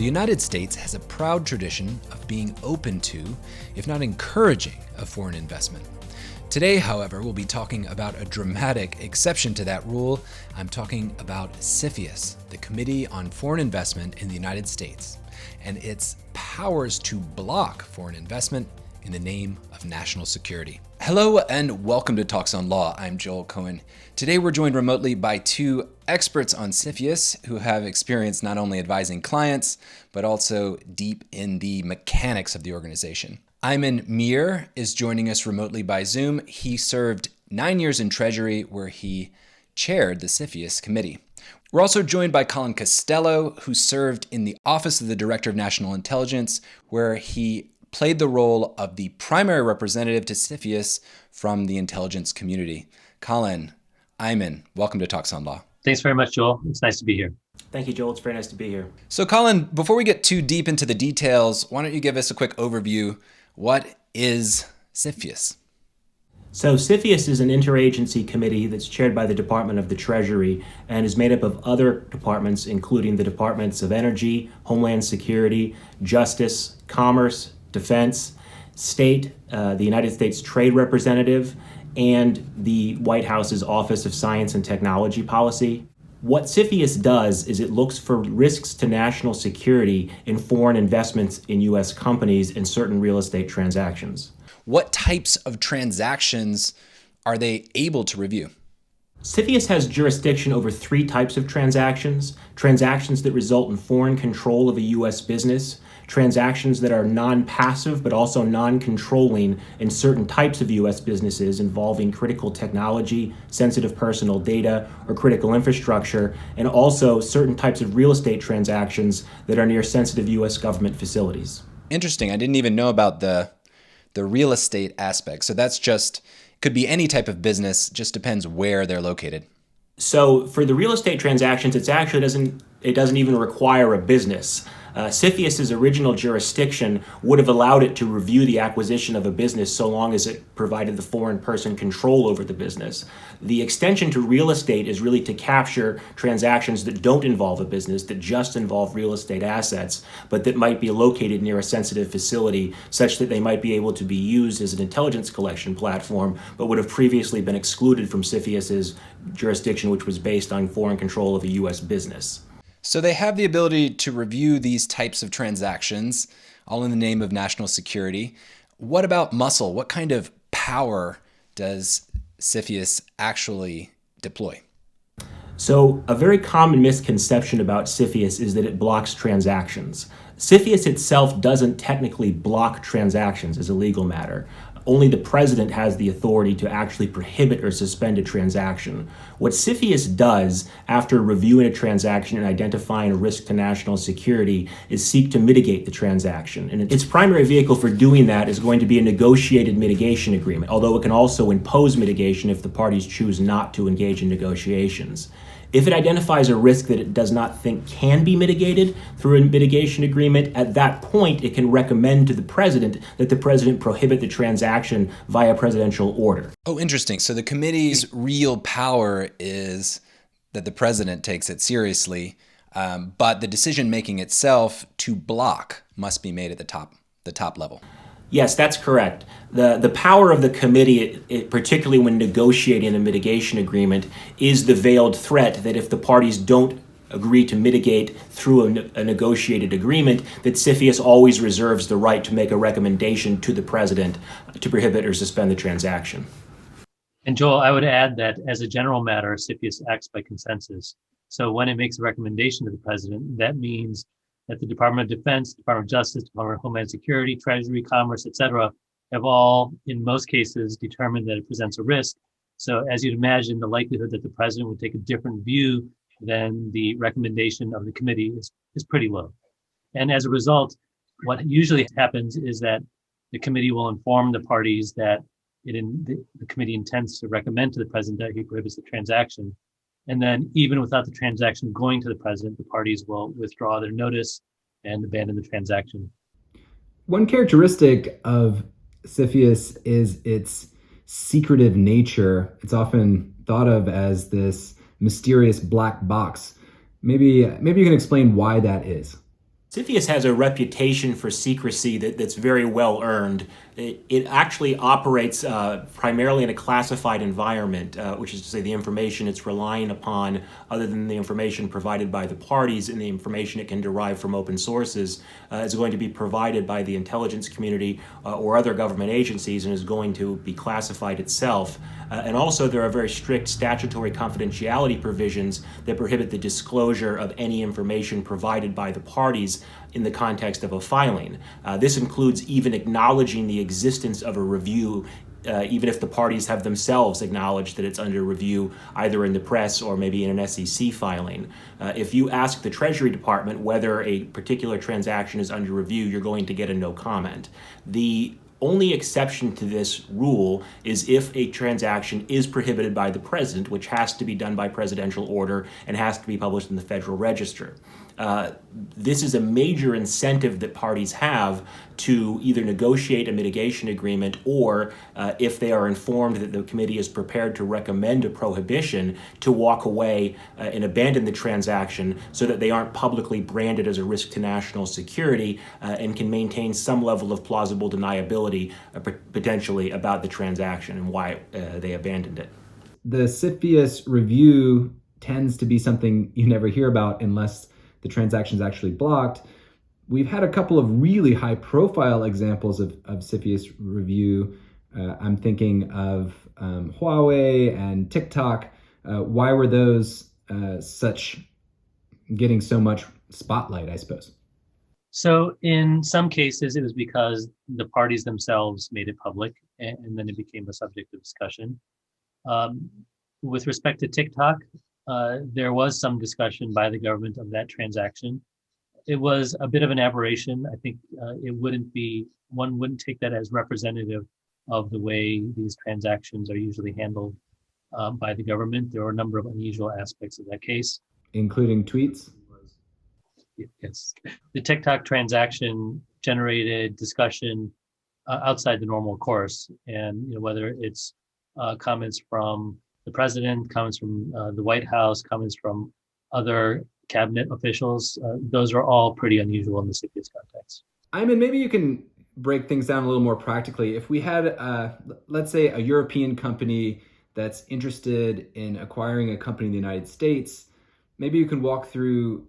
The United States has a proud tradition of being open to, if not encouraging, of foreign investment. Today, however, we'll be talking about a dramatic exception to that rule. I'm talking about CFIUS, the Committee on Foreign Investment in the United States, and its powers to block foreign investment in the name of national security. Hello and welcome to Talks on Law. I'm Joel Cohen. Today we're joined remotely by two experts on CFIUS who have experience not only advising clients, but also deep in the mechanics of the organization. Aimen Mir is joining us remotely by Zoom. He served 9 years in Treasury where he chaired the CFIUS committee. We're also joined by Colin Costello, who served in the Office of the Director of National Intelligence, where he played the role of the primary representative to CFIUS from the intelligence community. Colin, Aimen, welcome to Talks on Law. Thanks very much, Joel. It's nice to be here. Thank you, Joel. It's very nice to be here. So Colin, before we get too deep into the details, why don't you give us a quick overview? What is CFIUS? So CFIUS is an interagency committee that's chaired by the Department of the Treasury and is made up of other departments, including the Departments of Energy, Homeland Security, Justice, Commerce, Defense, State, the United States Trade Representative, and the White House's Office of Science and Technology Policy. What CFIUS does is it looks for risks to national security in foreign investments in U.S. companies and certain real estate transactions. What types of transactions are they able to review? CFIUS has jurisdiction over three types of transactions: transactions that result in foreign control of a U.S. business, transactions that are non-passive but also non-controlling in certain types of U.S. businesses involving critical technology, sensitive personal data, or critical infrastructure, and also certain types of real estate transactions that are near sensitive U.S. government facilities. Interesting. I didn't even know about the real estate aspect. So that's could be any type of business, just depends where they're located. So for the real estate transactions, it doesn't even require a business. CFIUS's original jurisdiction would have allowed it to review the acquisition of a business so long as it provided the foreign person control over the business. The extension to real estate is really to capture transactions that don't involve a business, that just involve real estate assets, but that might be located near a sensitive facility such that they might be able to be used as an intelligence collection platform, but would have previously been excluded from CFIUS's jurisdiction, which was based on foreign control of a U.S. business. So they have the ability to review these types of transactions, all in the name of national security. What about muscle? What kind of power does CFIUS actually deploy? So a very common misconception about CFIUS is that it blocks transactions. CFIUS itself doesn't technically block transactions as a legal matter. Only the president has the authority to actually prohibit or suspend a transaction. What CFIUS does after reviewing a transaction and identifying a risk to national security is seek to mitigate the transaction. And its primary vehicle for doing that is going to be a negotiated mitigation agreement, although it can also impose mitigation if the parties choose not to engage in negotiations. If it identifies a risk that it does not think can be mitigated through a mitigation agreement, at that point it can recommend to the president that the president prohibit the transaction via presidential order. Oh, interesting. So the committee's real power is that the president takes it seriously, but the decision-making itself to block must be made at the top level. Yes, that's correct. The power of the committee, particularly when negotiating a mitigation agreement, is the veiled threat that if the parties don't agree to mitigate through a negotiated agreement, that CFIUS always reserves the right to make a recommendation to the president to prohibit or suspend the transaction. And Joel, I would add that as a general matter, CFIUS acts by consensus. So when it makes a recommendation to the president, that means that the Department of Defense, Department of Justice, Department of Homeland Security, Treasury, Commerce, etc., have all, in most cases, determined that it presents a risk. So as you'd imagine, the likelihood that the president would take a different view than the recommendation of the committee is pretty low. And as a result, what usually happens is that the committee will inform the parties that the committee intends to recommend to the president that he prohibits the transaction. And then even without the transaction going to the president, the parties will withdraw their notice and abandon the transaction. One characteristic of CFIUS is its secretive nature. It's often thought of as this mysterious black box. Maybe you can explain why that is. CFIUS has a reputation for secrecy that's very well earned. It actually operates primarily in a classified environment, which is to say the information it's relying upon, other than the information provided by the parties and the information it can derive from open sources, is going to be provided by the intelligence community or other government agencies and is going to be classified itself. And also there are very strict statutory confidentiality provisions that prohibit the disclosure of any information provided by the parties in the context of a filing. This includes even acknowledging the existence of a review, even if the parties have themselves acknowledged that it's under review, either in the press or maybe in an SEC filing. If you ask the Treasury Department whether a particular transaction is under review, you're going to get a no comment. The only exception to this rule is if a transaction is prohibited by the president, which has to be done by presidential order and has to be published in the Federal Register. This is a major incentive that parties have to either negotiate a mitigation agreement or, if they are informed that the committee is prepared to recommend a prohibition, to walk away and abandon the transaction so that they aren't publicly branded as a risk to national security and can maintain some level of plausible deniability potentially about the transaction and why they abandoned it. The CFIUS review tends to be something you never hear about unless the transaction is actually blocked. We've had a couple of really high-profile examples of CFIUS review. I'm thinking of Huawei and TikTok. Why were those getting so much spotlight, I suppose? So in some cases, it was because the parties themselves made it public, and then it became a subject of discussion. With respect to TikTok, there was some discussion by the government of that transaction. It was a bit of an aberration. I think one wouldn't take that as representative of the way these transactions are usually handled by the government. There were a number of unusual aspects of that case. Including tweets? Yes. The TikTok transaction generated discussion outside the normal course. And whether it's comments from the president, comments from the White House, comments from other cabinet officials, those are all pretty unusual in the CFIUS context. Aimen, maybe you can break things down a little more practically. If we had, let's say, a European company that's interested in acquiring a company in the United States, maybe you can walk through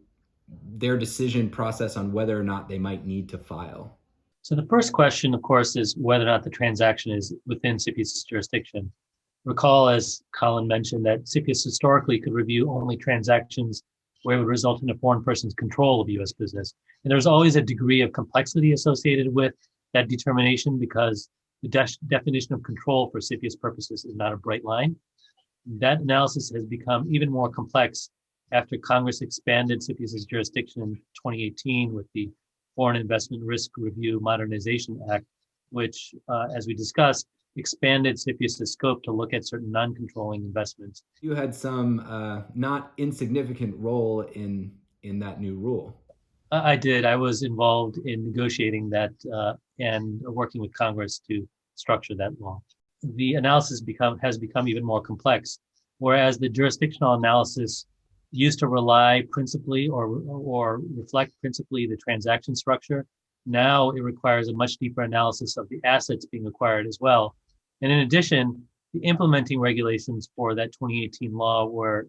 their decision process on whether or not they might need to file. So the first question, of course, is whether or not the transaction is within CFIUS' jurisdiction. Recall, as Colin mentioned, that CFIUS historically could review only transactions where it would result in a foreign person's control of U.S. business. And there's always a degree of complexity associated with that determination because the definition of control for CFIUS purposes is not a bright line. That analysis has become even more complex after Congress expanded CFIUS' jurisdiction in 2018 with the Foreign Investment Risk Review Modernization Act, which, as we discussed, expanded CFIUS' scope to look at certain non-controlling investments. You had some not insignificant role in that new rule. I did. I was involved in negotiating that and working with Congress to structure that law. The analysis has become even more complex, whereas the jurisdictional analysis used to rely principally or reflect principally the transaction structure. Now it requires a much deeper analysis of the assets being acquired as well. And in addition, the implementing regulations for that 2018 law were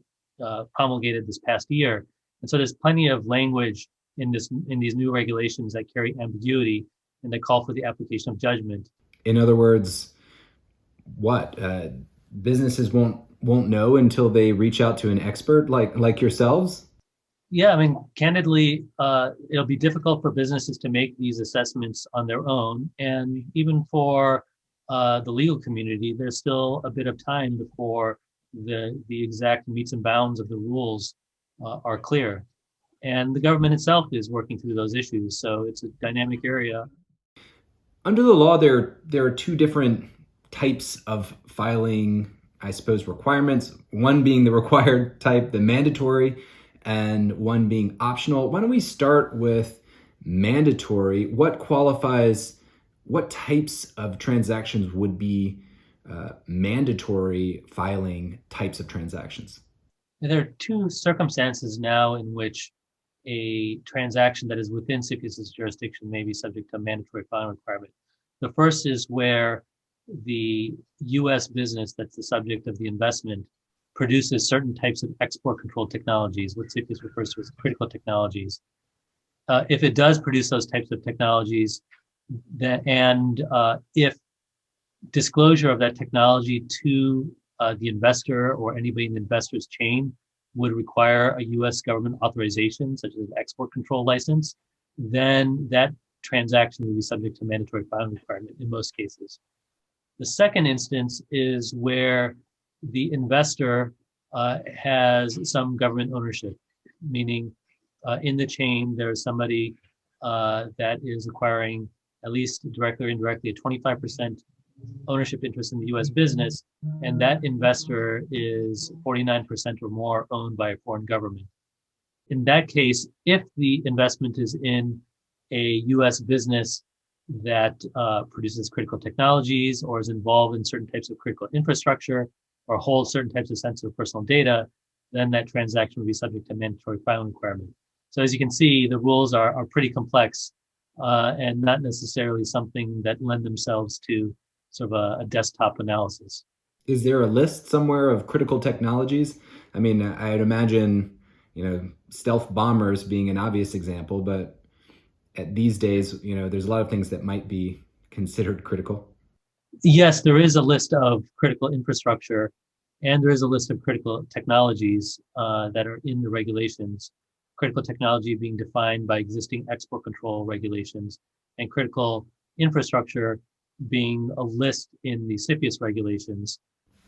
promulgated this past year. And so there's plenty of language in these new regulations that carry ambiguity and that call for the application of judgment. In other words, what? Businesses won't know until they reach out to an expert like yourselves? Yeah, I mean, candidly, it'll be difficult for businesses to make these assessments on their own. And even for the legal community, there's still a bit of time before the exact metes and bounds of the rules are clear. And the government itself is working through those issues. So it's a dynamic area. Under the law, there are two different types of filing, I suppose, requirements. One being the required type, the mandatory, and one being optional. Why don't we start with mandatory? What types of transactions would be mandatory filing types of transactions? And there are two circumstances now in which a transaction that is within CFIUS's jurisdiction may be subject to a mandatory filing requirement. The first is where the U.S. business that's the subject of the investment produces certain types of export control technologies, what CFIUS refers to as critical technologies. If it does produce those types of technologies, if disclosure of that technology to the investor or anybody in the investor's chain would require a U.S. government authorization, such as an export control license, then that transaction will be subject to mandatory filing requirement in most cases. The second instance is where the investor has some government ownership, meaning in the chain there's somebody that is acquiring, at least directly or indirectly, a 25% ownership interest in the U.S. business, and that investor is 49% or more owned by a foreign government. In that case, if the investment is in a U.S. business that produces critical technologies or is involved in certain types of critical infrastructure or holds certain types of sensitive personal data, then that transaction would be subject to mandatory filing requirement. So as you can see, the rules are pretty complex and not necessarily something that lend themselves to sort of a desktop analysis. Is there a list somewhere of critical technologies? I mean, I'd imagine, stealth bombers being an obvious example, but these days, there's a lot of things that might be considered critical. Yes, there is a list of critical infrastructure, and there is a list of critical technologies that are in the regulations. Critical technology being defined by existing export control regulations, and critical infrastructure being a list in the CFIUS regulations.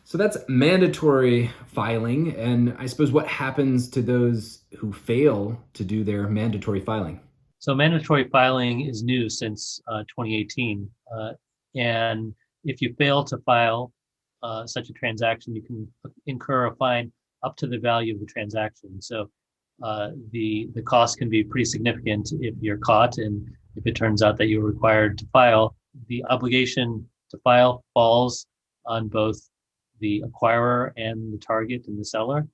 So that's mandatory filing, and I suppose what happens to those who fail to do their mandatory filing? So mandatory filing is new since 2018, and if you fail to file such a transaction, you can incur a fine up to the value of the transaction. So the cost can be pretty significant if you're caught, and if it turns out that you're required to file. The obligation to file falls on both the acquirer and the target and the seller.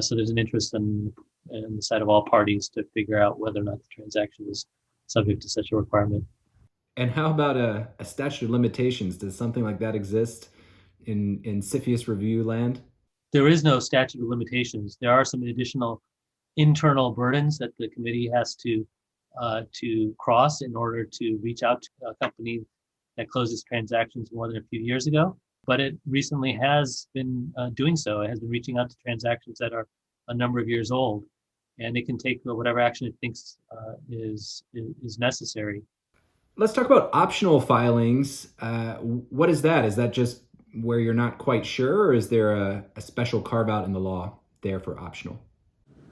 So there's an interest in the side of all parties to figure out whether or not the transaction is subject to such a requirement. And how about a statute of limitations? Does something like that exist in CFIUS review land? There is no statute of limitations. There are some additional internal burdens that the committee has to cross in order to reach out to a company that closes transactions more than a few years ago. But it recently has been doing so. It has been reaching out to transactions that are a number of years old, and it can take whatever action it thinks is necessary. Let's talk about optional filings. What is that? Is that just where you're not quite sure, or is there a special carve out in the law there for optional?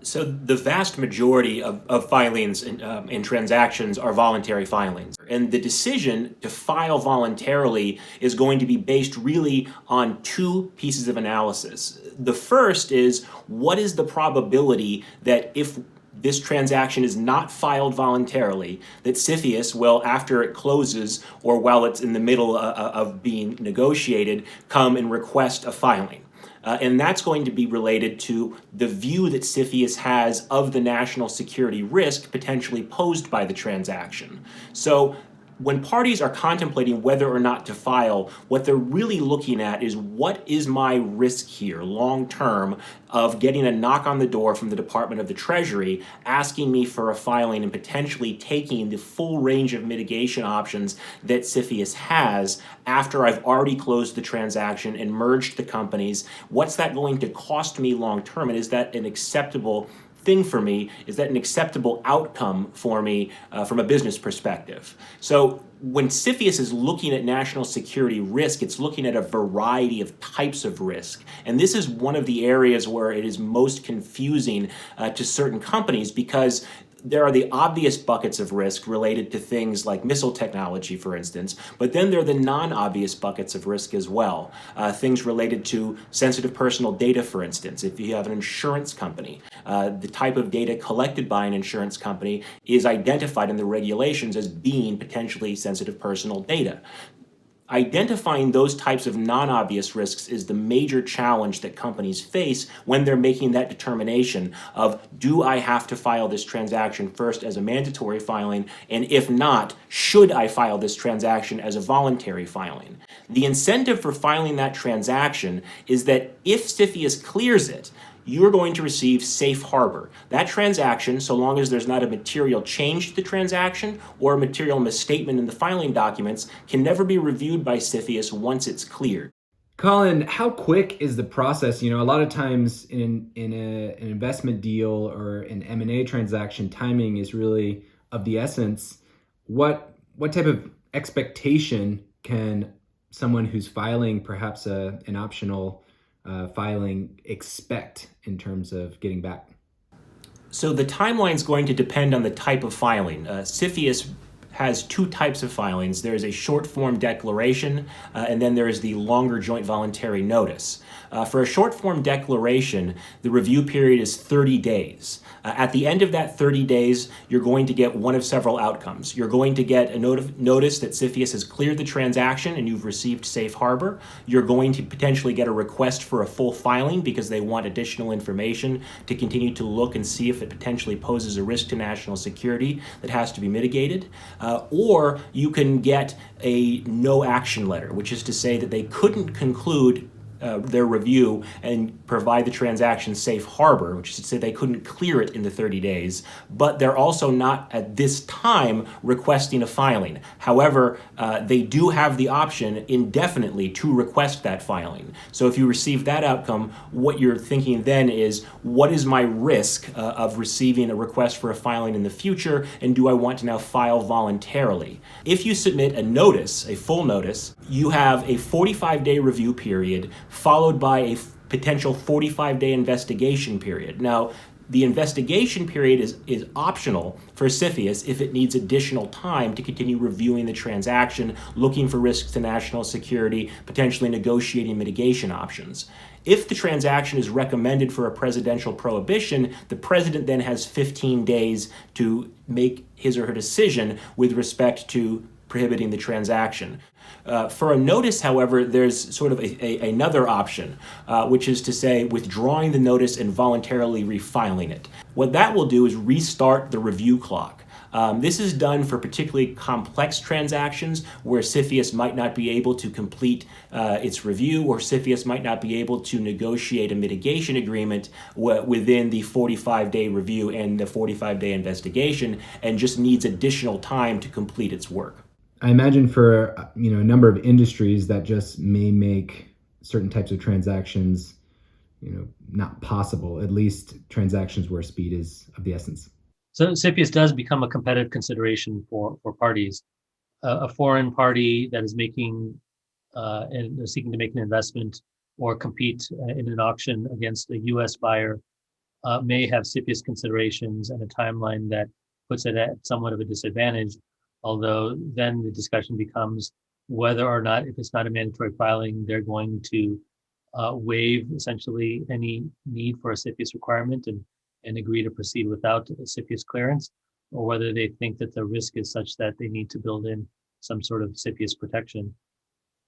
So the vast majority of filings in transactions are voluntary filings. And the decision to file voluntarily is going to be based really on two pieces of analysis. The first is, what is the probability that if this transaction is not filed voluntarily, that CFIUS will, after it closes or while it's in the middle of being negotiated, come and request a filing. And that's going to be related to the view that CFIUS has of the national security risk potentially posed by the transaction. So when parties are contemplating whether or not to file, what they're really looking at is, what is my risk here long term of getting a knock on the door from the Department of the Treasury asking me for a filing and potentially taking the full range of mitigation options that CFIUS has after I've already closed the transaction and merged the companies. What's that going to cost me long term, and is that an acceptable thing for me? Is that an acceptable outcome for me from a business perspective? So when CFIUS is looking at national security risk, it's looking at a variety of types of risk. And this is one of the areas where it is most confusing to certain companies, because there are the obvious buckets of risk related to things like missile technology, for instance, but then there are the non-obvious buckets of risk as well. Things related to sensitive personal data, for instance. If you have an insurance company, the type of data collected by an insurance company is identified in the regulations as being potentially sensitive personal data. Identifying those types of non-obvious risks is the major challenge that companies face when they're making that determination of, do I have to file this transaction first as a mandatory filing, and if not, should I file this transaction as a voluntary filing? The incentive for filing that transaction is that if CFIUS clears it, you're going to receive safe harbor. That transaction, so long as there's not a material change to the transaction or a material misstatement in the filing documents, can never be reviewed by CFIUS once it's cleared. Colin, how quick is the process? A lot of times in an investment deal or an M&A transaction, timing is really of the essence. What type of expectation can someone who's filing perhaps an optional filing expect in terms of getting back? So the timeline is going to depend on the type of filing. CFIUS has two types of filings. There is a short form declaration, and then there is the longer joint voluntary notice. For a short form declaration, the review period is 30 days. At the end of that 30 days, you're going to get one of several outcomes. You're going to get a notice that CFIUS has cleared the transaction and you've received safe harbor. You're going to potentially get a request for a full filing because they want additional information to continue to look and see if it potentially poses a risk to national security that has to be mitigated. Or you can get a no action letter, which is to say that they couldn't conclude their review and provide the transaction safe harbor, which is to say they couldn't clear it in the 30 days, but they're also not at this time requesting a filing. However, they do have the option indefinitely to request that filing. So if you receive that outcome, what you're thinking then is, what is my risk of receiving a request for a filing in the future, and do I want to now file voluntarily? If you submit a notice, a full notice, you have a 45-day review period followed by a potential 45-day investigation period. Now, the investigation period is optional for CFIUS if it needs additional time to continue reviewing the transaction, looking for risks to national security, potentially negotiating mitigation options. If the transaction is recommended for a presidential prohibition, the president then has 15 days to make his or her decision with respect to prohibiting the transaction. For a notice, however, there's sort of another option, which is to say withdrawing the notice and voluntarily refiling it. What that will do is restart the review clock. This is done for particularly complex transactions where CFIUS might not be able to complete its review, or CFIUS might not be able to negotiate a mitigation agreement within the 45-day review and the 45-day investigation, and just needs additional time to complete its work. I imagine for a number of industries that just may make certain types of transactions not possible, at least transactions where speed is of the essence. So CFIUS does become a competitive consideration for parties. A foreign party that is making and seeking to make an investment or compete in an auction against a U.S. buyer may have CFIUS considerations and a timeline that puts it at somewhat of a disadvantage. Although then the discussion becomes whether or not, if it's not a mandatory filing, they're going to waive essentially any need for a CFIUS requirement and agree to proceed without a CFIUS clearance, or whether they think that the risk is such that they need to build in some sort of CFIUS protection.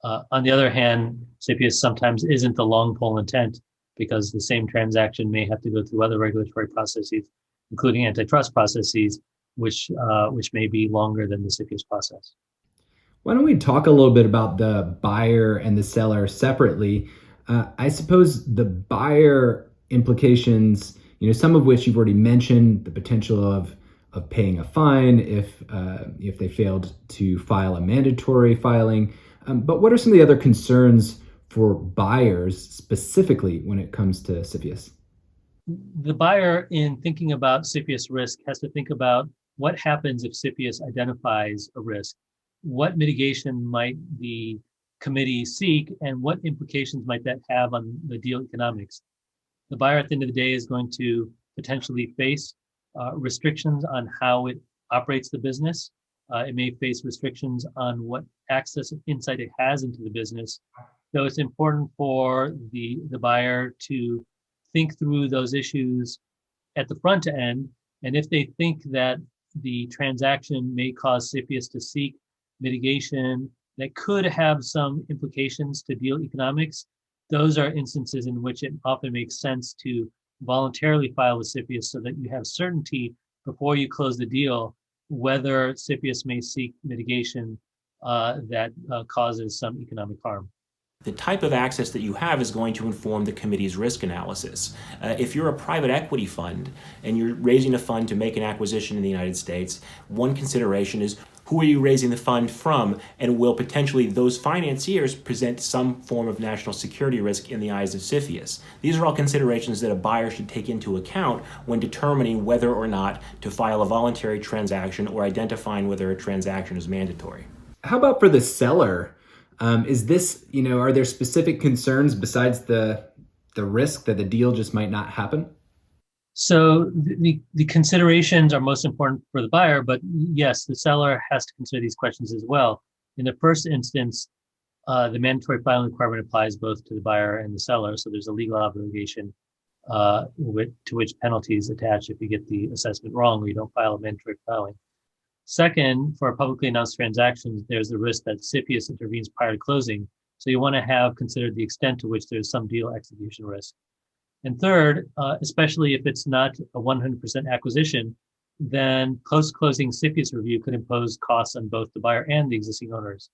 On the other hand, CFIUS sometimes isn't the long pole in tent, because the same transaction may have to go through other regulatory processes, including antitrust processes, which may be longer than the CFIUS process. Why don't we talk a little bit about the buyer and the seller separately? I suppose the buyer implications, some of which you've already mentioned, the potential of paying a fine if they failed to file a mandatory filing. But what are some of the other concerns for buyers specifically when it comes to CFIUS? The buyer, in thinking about CFIUS risk, has to think about what happens if CFIUS identifies a risk. What mitigation might the committee seek, and what implications might that have on the deal economics? The buyer at the end of the day is going to potentially face restrictions on how it operates the business. It may face restrictions on what access and insight it has into the business. So it's important for the buyer to think through those issues at the front end. And if they think that the transaction may cause CFIUS to seek mitigation that could have some implications to deal economics, those are instances in which it often makes sense to voluntarily file with CFIUS so that you have certainty before you close the deal whether CFIUS may seek mitigation that causes some economic harm. The type of access that you have is going to inform the committee's risk analysis. If you're a private equity fund and you're raising a fund to make an acquisition in the United States, one consideration is who are you raising the fund from, and will potentially those financiers present some form of national security risk in the eyes of CFIUS? These are all considerations that a buyer should take into account when determining whether or not to file a voluntary transaction or identifying whether a transaction is mandatory. How about for the seller? Is this, are there specific concerns besides the risk that the deal just might not happen? So the considerations are most important for the buyer, but yes, the seller has to consider these questions as well. In the first instance, the mandatory filing requirement applies both to the buyer and the seller. So there's a legal obligation to which penalties attach if you get the assessment wrong or you don't file a mandatory filing. Second, for publicly announced transactions, there's the risk that CFIUS intervenes prior to closing. So you want to have considered the extent to which there's some deal execution risk. And third, especially if it's not a 100% acquisition, then post-closing CFIUS review could impose costs on both the buyer and the existing owners.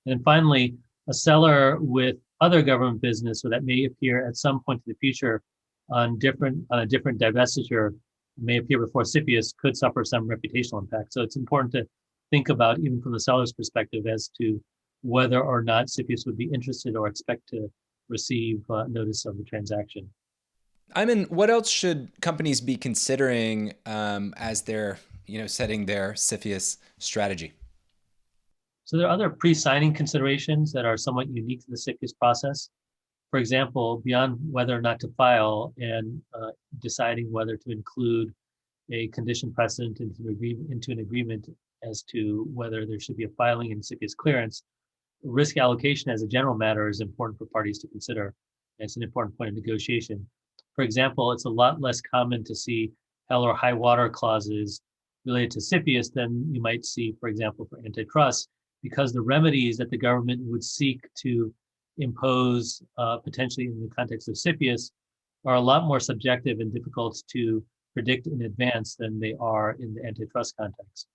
And then finally, a seller with other government business, or that may appear at some point in the future on a different divestiture, may appear before CFIUS, could suffer some reputational impact. So it's important to think about, even from the seller's perspective, as to whether or not CFIUS would be interested or expect to receive notice of the transaction. Aimen, what else should companies be considering as they're setting their CFIUS strategy? So there are other pre-signing considerations that are somewhat unique to the CFIUS process. For example, beyond whether or not to file and deciding whether to include a condition precedent into an agreement as to whether there should be a filing and CFIUS clearance, risk allocation as a general matter is important for parties to consider. It's an important point of negotiation. For example, it's a lot less common to see hell or high water clauses related to CFIUS than you might see, for example, for antitrust, because the remedies that the government would seek to impose potentially in the context of CFIUS are a lot more subjective and difficult to predict in advance than they are in the antitrust context.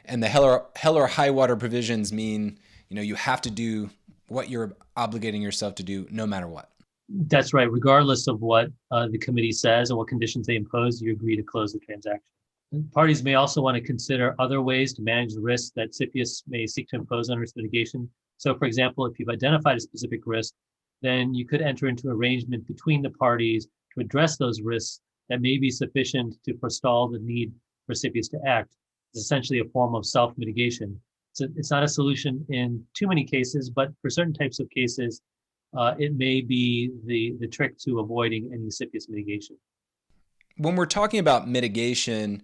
And the hell or high water provisions mean, you have to do what you're obligating yourself to do no matter what. That's right. Regardless of what the committee says and what conditions they impose, you agree to close the transaction. And parties may also want to consider other ways to manage the risk that CFIUS may seek to impose on risk mitigation. So, for example, if you've identified a specific risk, then you could enter into arrangement between the parties to address those risks that may be sufficient to forestall the need for CFIUS to act. It's essentially a form of self-mitigation. It's not a solution in too many cases, but for certain types of cases, it may be the trick to avoiding any CFIUS mitigation. When we're talking about mitigation,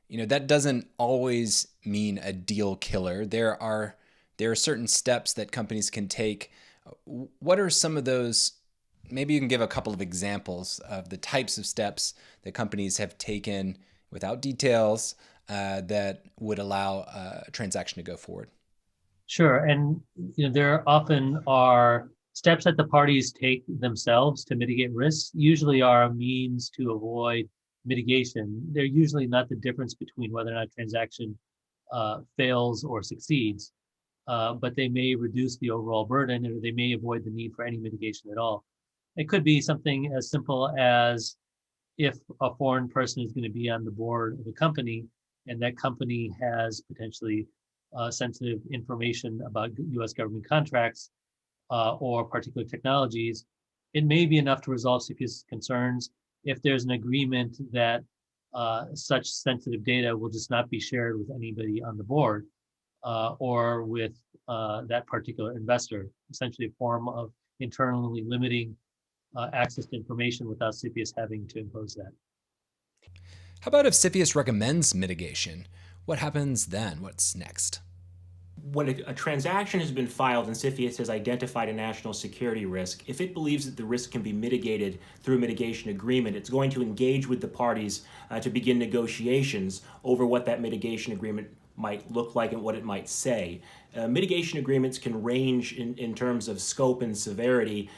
that doesn't always mean a deal killer. There are certain steps that companies can take. What are some of those? Maybe you can give a couple of examples of the types of steps that companies have taken without details that would allow a transaction to go forward. Sure. And there often are steps that the parties take themselves to mitigate risks, usually are a means to avoid mitigation. They're usually not the difference between whether or not a transaction fails or succeeds, but they may reduce the overall burden, or they may avoid the need for any mitigation at all. It could be something as simple as if a foreign person is going to be on the board of a company and that company has potentially sensitive information about U.S. government contracts or particular technologies, it may be enough to resolve CFIUS concerns if there's an agreement that such sensitive data will just not be shared with anybody on the board or with that particular investor, essentially a form of internally limiting access to information without CFIUS having to impose that. How about if CFIUS recommends mitigation? What happens then? What's next? When a transaction has been filed and CFIUS has identified a national security risk, if it believes that the risk can be mitigated through a mitigation agreement, it's going to engage with the parties to begin negotiations over what that mitigation agreement might look like and what it might say. Mitigation agreements can range in terms of scope and severity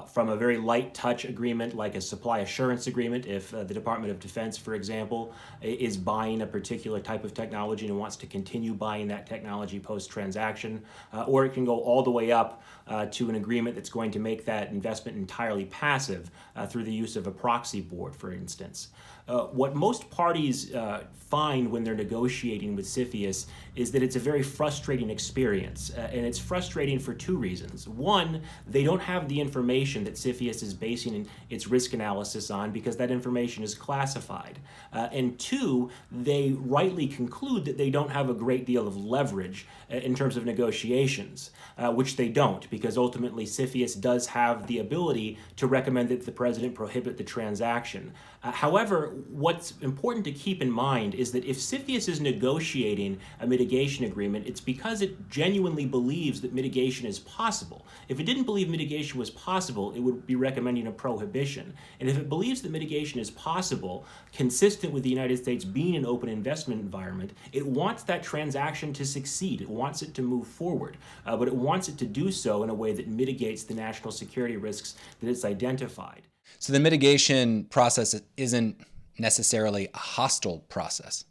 from a very light touch agreement like a supply assurance agreement if the Department of Defense, for example, is buying a particular type of technology and wants to continue buying that technology post-transaction, or it can go all the way up to an agreement that's going to make that investment entirely passive through the use of a proxy board, for instance. What most parties find when they're negotiating with CFIUS is that it's a very frustrating experience, and it's frustrating for two reasons. One, they don't have the information that CFIUS is basing its risk analysis on because that information is classified. And two, they rightly conclude that they don't have a great deal of leverage in terms of negotiations, which they don't, because ultimately CFIUS does have the ability to recommend that the president prohibit the transaction. However, what's important to keep in mind is that if CFIUS is negotiating a mitigation agreement, it's because it genuinely believes that mitigation is possible. If it didn't believe mitigation was possible, it would be recommending a prohibition. And if it believes that mitigation is possible, consistent with the United States being an open investment environment, it wants that transaction to succeed. It wants it to move forward, but it wants it to do so in a way that mitigates the national security risks that it's identified. So the mitigation process isn't necessarily a hostile process.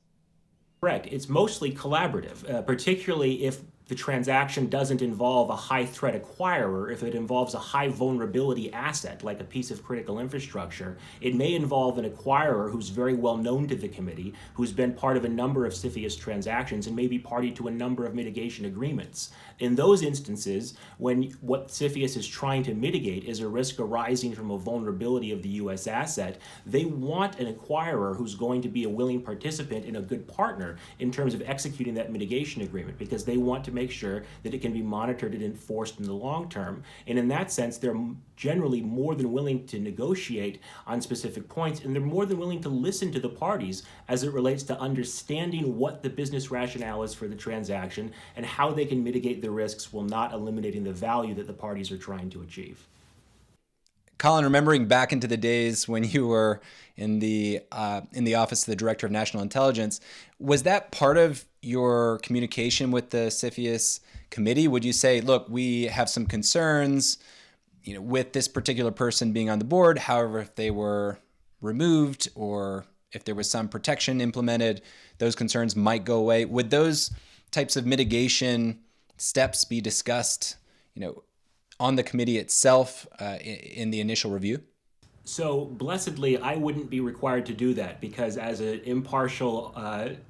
Correct. It's mostly collaborative, particularly if the transaction doesn't involve a high threat acquirer. If it involves a high vulnerability asset like a piece of critical infrastructure, it may involve an acquirer who's very well known to the committee, who's been part of a number of CFIUS transactions and may be party to a number of mitigation agreements. In those instances, when what CFIUS is trying to mitigate is a risk arising from a vulnerability of the U.S. asset, they want an acquirer who's going to be a willing participant and a good partner in terms of executing that mitigation agreement, because they want to make sure that it can be monitored and enforced in the long term. And in that sense, they're generally more than willing to negotiate on specific points, and they're more than willing to listen to the parties as it relates to understanding what the business rationale is for the transaction and how they can mitigate the risks while not eliminating the value that the parties are trying to achieve. Colin, remembering back into the days when you were in the office of the Director of National Intelligence, was that part of your communication with the CFIUS committee? Would you say, look, we have some concerns, with this particular person being on the board. However, if they were removed or if there was some protection implemented, those concerns might go away. Would those types of mitigation steps be discussed, on the committee itself in the initial review? So blessedly, I wouldn't be required to do that because as an impartial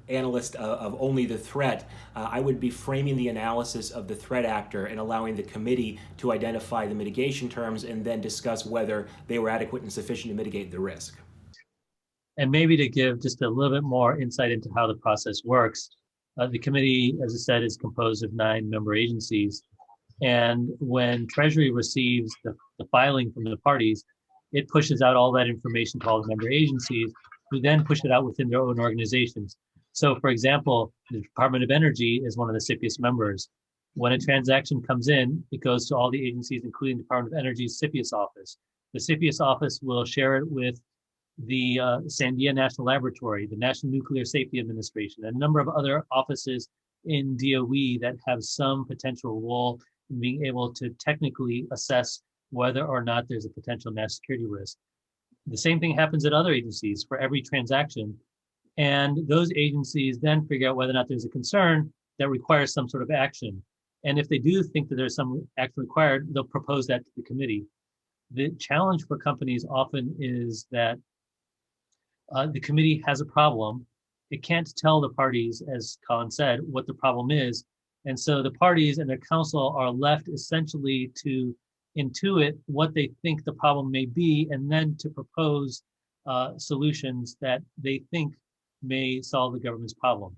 analyst of only the threat, I would be framing the analysis of the threat actor and allowing the committee to identify the mitigation terms and then discuss whether they were adequate and sufficient to mitigate the risk. And maybe to give just a little bit more insight into how the process works, the committee, as I said, is composed of 9 member agencies. And when Treasury receives the filing from the parties, it pushes out all that information to all the member agencies, who then push it out within their own organizations. So, for example, the Department of Energy is one of the CFIUS members. When a transaction comes in, it goes to all the agencies, including the Department of Energy's CFIUS office. The CFIUS office will share it with the Sandia National Laboratory, the National Nuclear Safety Administration, and a number of other offices in DOE that have some potential role in being able to technically assess whether or not there's a potential national security risk. The same thing happens at other agencies for every transaction. And those agencies then figure out whether or not there's a concern that requires some sort of action. And if they do think that there's some action required, they'll propose that to the committee. The challenge for companies often is that the committee has a problem. It can't tell the parties, as Colin said, what the problem is. And so the parties and their counsel are left essentially to intuit what they think the problem may be, and then to propose solutions that they think may solve the government's problem.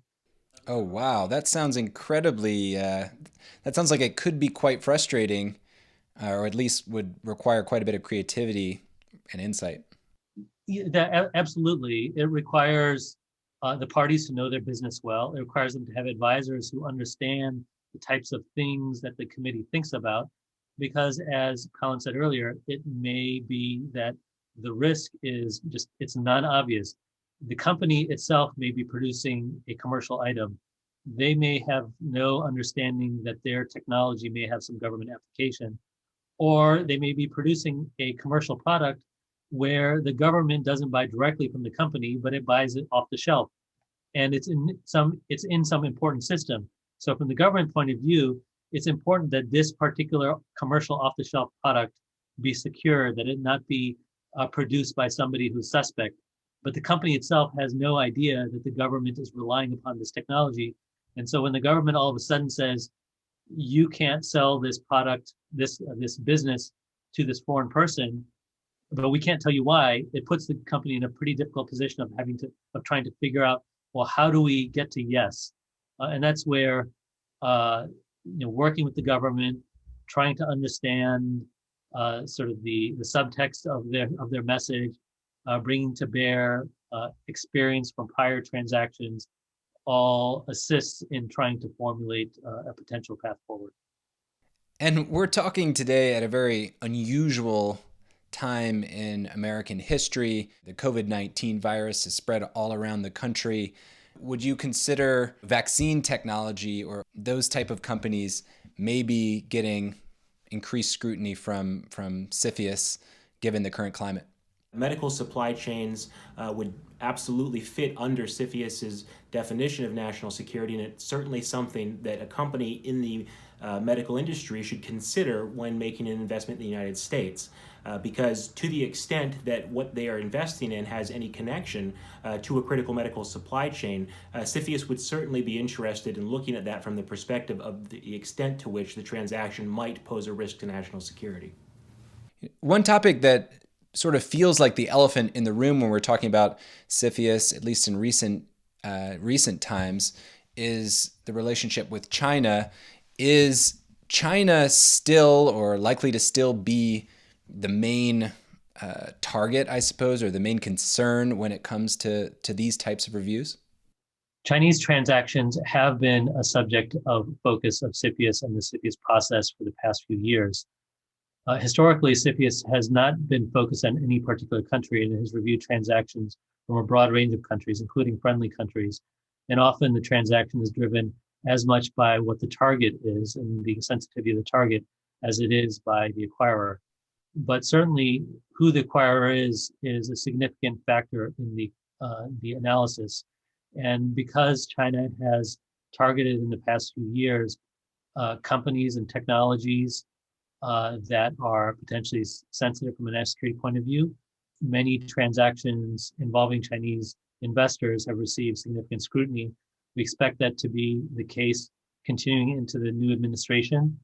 Oh, wow. That sounds incredibly, that sounds like it could be quite frustrating, or at least would require quite a bit of creativity and insight. Yeah, absolutely. It requires the parties to know their business well. It requires them to have advisors who understand the types of things that the committee thinks about, because as Colin said earlier, it may be that the risk is it's non-obvious. The company itself may be producing a commercial item, they may have no understanding that their technology may have some government application, or they may be producing a commercial product where the government doesn't buy directly from the company, but it buys it off the shelf, and it's in some important system. So from the government point of view, it's important that this particular commercial off-the-shelf product be secure, that it not be produced by somebody who's suspect. But the company itself has no idea that the government is relying upon this technology. And so when the government all of a sudden says, you can't sell this product, this business to this foreign person, but we can't tell you why, it puts the company in a pretty difficult position of trying to figure out, well, how do we get to yes? And that's where working with the government, trying to understand sort of the subtext of their message, bringing to bear experience from prior transactions, all assists in trying to formulate a potential path forward. And we're talking today at a very unusual time in American history. The COVID-19 virus has spread all around the country. Would you consider vaccine technology or those type of companies maybe getting increased scrutiny from CFIUS given the current climate? Medical supply chains would absolutely fit under CFIUS's definition of national security, and it's certainly something that a company in the medical industry should consider when making an investment in the United States. Because to the extent that what they are investing in has any connection to a critical medical supply chain, CFIUS would certainly be interested in looking at that from the perspective of the extent to which the transaction might pose a risk to national security. One topic that sort of feels like the elephant in the room when we're talking about CFIUS, at least in recent times, is the relationship with China. Is China still, or likely to still be, the main target, I suppose, or the main concern when it comes to these types of reviews? Chinese transactions have been a subject of focus of CFIUS and the CFIUS process for the past few years. Historically, CFIUS has not been focused on any particular country and has reviewed transactions from a broad range of countries, including friendly countries. And often the transaction is driven as much by what the target is and the sensitivity of the target as it is by the acquirer. But certainly who the acquirer is a significant factor in the analysis. And because China has targeted in the past few years companies and technologies that are potentially sensitive from a national security point of view, many transactions involving Chinese investors have received significant scrutiny. We expect that to be the case continuing into the new administration.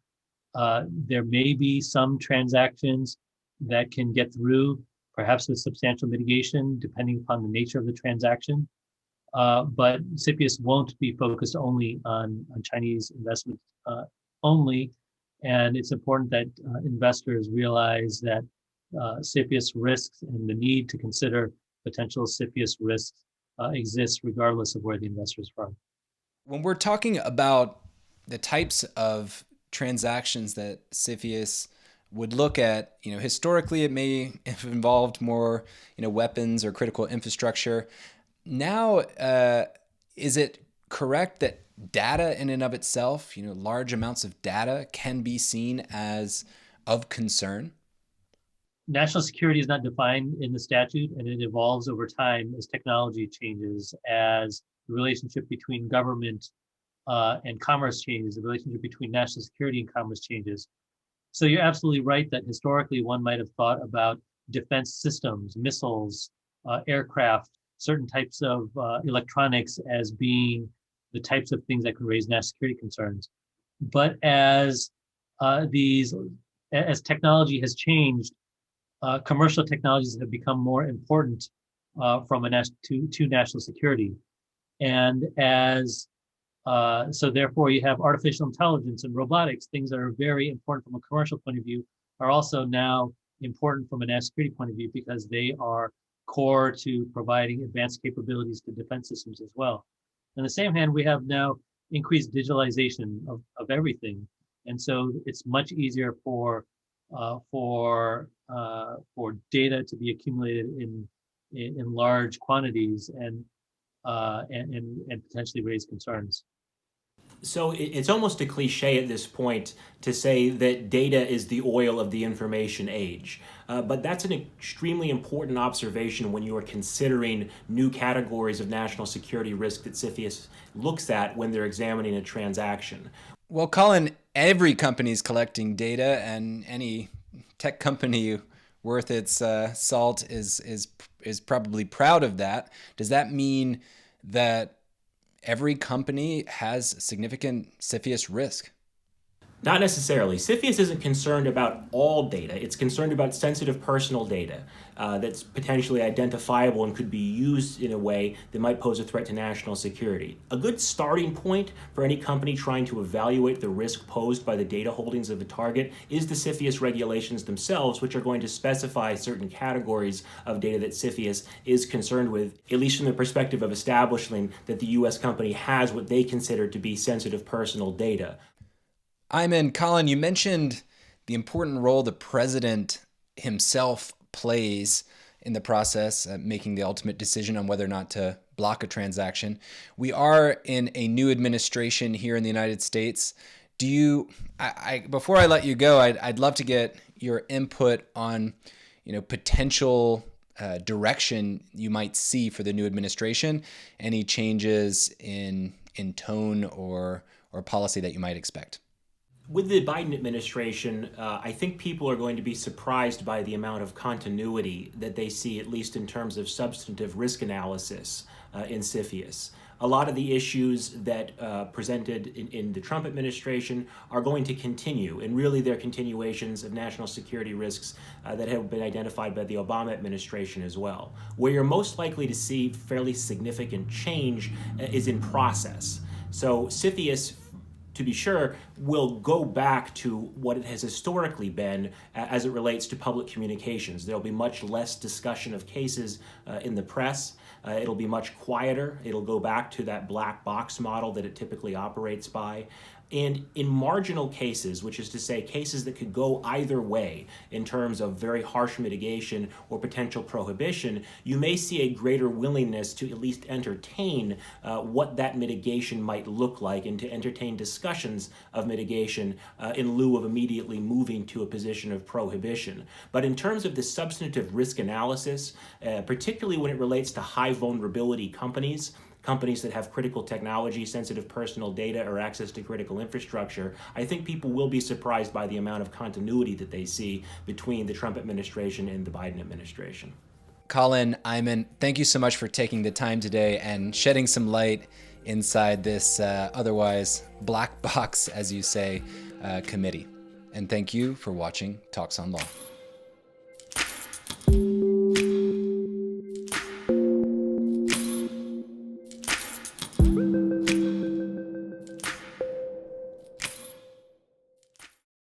There may be some transactions that can get through, perhaps with substantial mitigation, depending upon the nature of the transaction. But CFIUS won't be focused only on Chinese investments only. And it's important that investors realize that CFIUS risks and the need to consider potential CFIUS risks exists regardless of where the investor is from. When we're talking about the types of transactions that CFIUS would look at, historically it may have involved more, weapons or critical infrastructure. Now, is it correct that data in and of itself, large amounts of data can be seen as of concern? National security is not defined in the statute, and it evolves over time as technology changes, as the relationship between government and commerce changes, the relationship between national security and commerce changes. So you're absolutely right that historically one might have thought about defense systems, missiles, aircraft, certain types of electronics as being the types of things that could raise national security concerns. But as technology has changed, commercial technologies have become more important to national security. And so therefore you have artificial intelligence and robotics, things that are very important from a commercial point of view, are also now important from a national security point of view because they are core to providing advanced capabilities to defense systems as well. On the same hand, we have now increased digitalization of everything. And so it's much easier for data to be accumulated in large quantities and potentially raise concerns. So it's almost a cliche at this point to say that data is the oil of the information age. But that's an extremely important observation when you are considering new categories of national security risk that CFIUS looks at when they're examining a transaction. Well, Colin, every company is collecting data, and any tech company worth its salt is probably proud of that. Does that mean that every company has significant CFIUS risk? Not necessarily. CFIUS isn't concerned about all data. It's concerned about sensitive personal data that's potentially identifiable and could be used in a way that might pose a threat to national security. A good starting point for any company trying to evaluate the risk posed by the data holdings of a target is the CFIUS regulations themselves, which are going to specify certain categories of data that CFIUS is concerned with, at least from the perspective of establishing that the U.S. company has what they consider to be sensitive personal data. Aimen, Colin, you mentioned the important role the president himself plays in the process, making the ultimate decision on whether or not to block a transaction. We are in a new administration here in the United States. Before I let you go, I'd love to get your input on, potential direction you might see for the new administration, any changes in tone or policy that you might expect. With the Biden administration, I think people are going to be surprised by the amount of continuity that they see, at least in terms of substantive risk analysis in CFIUS. A lot of the issues that presented in the Trump administration are going to continue, and really they're continuations of national security risks that have been identified by the Obama administration as well. Where you're most likely to see fairly significant change is in process. So CFIUS, to be sure, will go back to what it has historically been as it relates to public communications. There'll be much less discussion of cases in the press. It'll be much quieter. It'll go back to that black box model that it typically operates by. And in marginal cases, which is to say cases that could go either way in terms of very harsh mitigation or potential prohibition, you may see a greater willingness to at least entertain what that mitigation might look like and to entertain discussions of mitigation in lieu of immediately moving to a position of prohibition. But in terms of the substantive risk analysis, particularly when it relates to high vulnerability companies that have critical technology, sensitive personal data, or access to critical infrastructure, I think people will be surprised by the amount of continuity that they see between the Trump administration and the Biden administration. Colin, Aimen, thank you so much for taking the time today and shedding some light inside this otherwise black box, as you say, committee. And thank you for watching Talks on Law.